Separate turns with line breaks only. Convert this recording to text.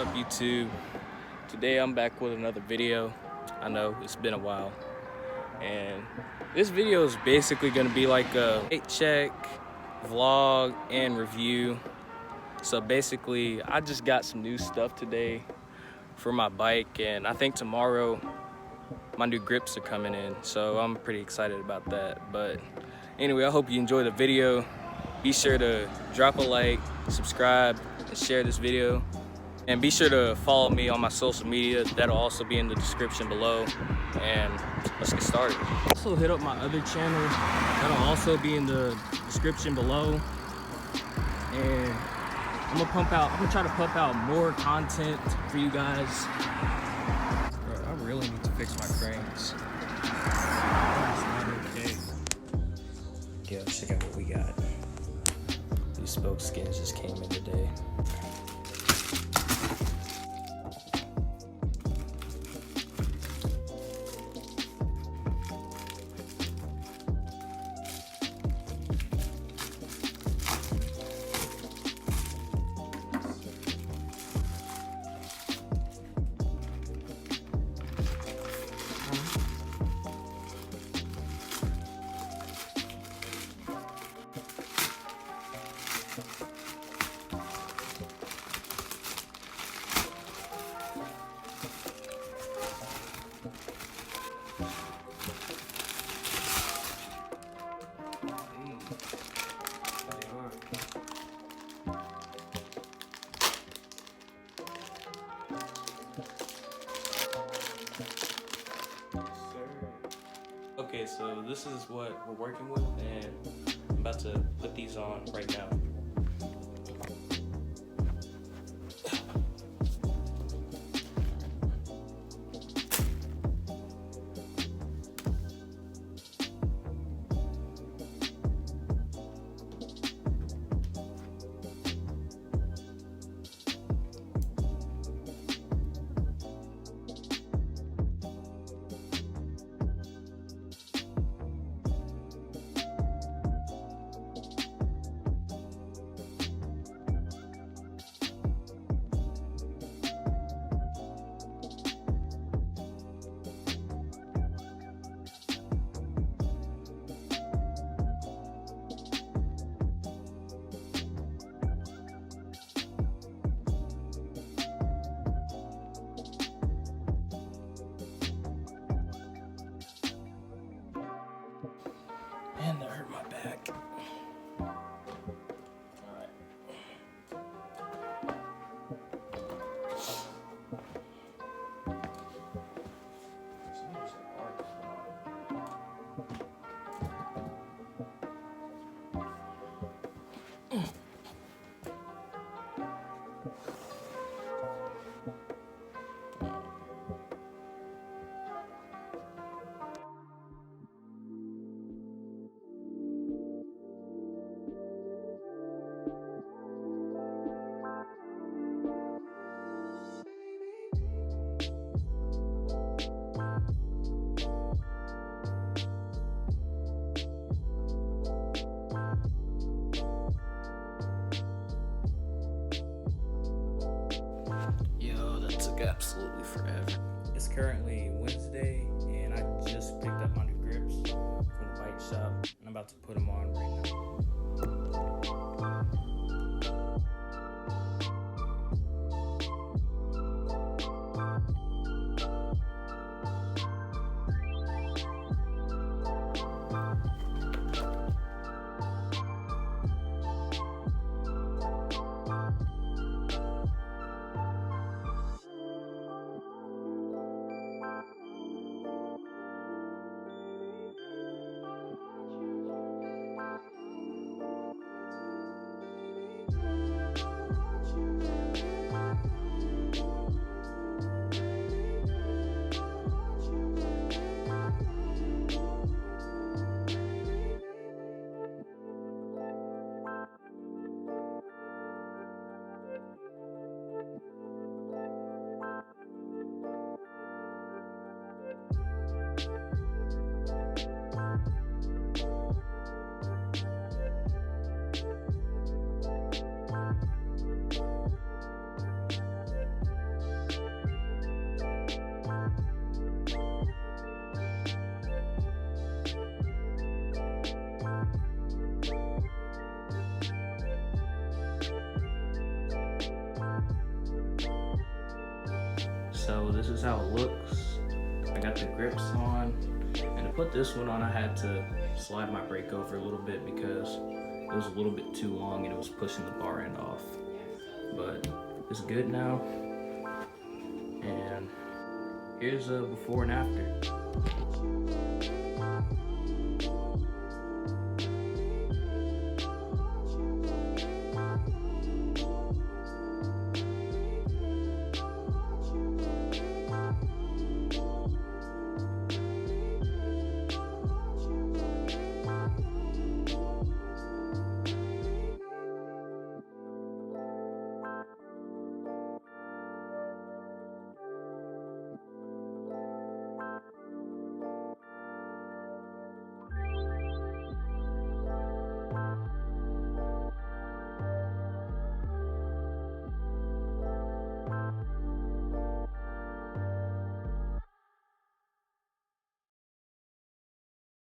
up, YouTube? Today I'm back with another video. I know it's been a while, and this video is basically going to be like a weight check, vlog, and review. So basically, I just got some new stuff today for my bike, and I think tomorrow my new grips are coming in, so I'm pretty excited about that. But anyway, I hope you enjoy the video. Be sure to drop a like, subscribe, and share this video. And be sure to follow me on my social media. That'll also be in the description below. And let's get started. Also hit up my other channel. That'll also be in the description below. And I'm gonna try to pump out more content for you guys. Bro, I really need to fix my cranks. It's not okay. Yo, check out what we got. These spoke skins just came in today. Okay, so this is what we're working with, and I'm about to put these on right now. Man, that hurt my back. Alright. Yo, that took absolutely forever. It's currently Wednesday, and I just picked up my new grips from the bike shop, and I'm about to put them on right now. So this is how it looks. I got the grips on, and to put this one on I had to slide my brake over a little bit because it was a little bit too long and it was pushing the bar end off. But it's good now, and here's a before and after.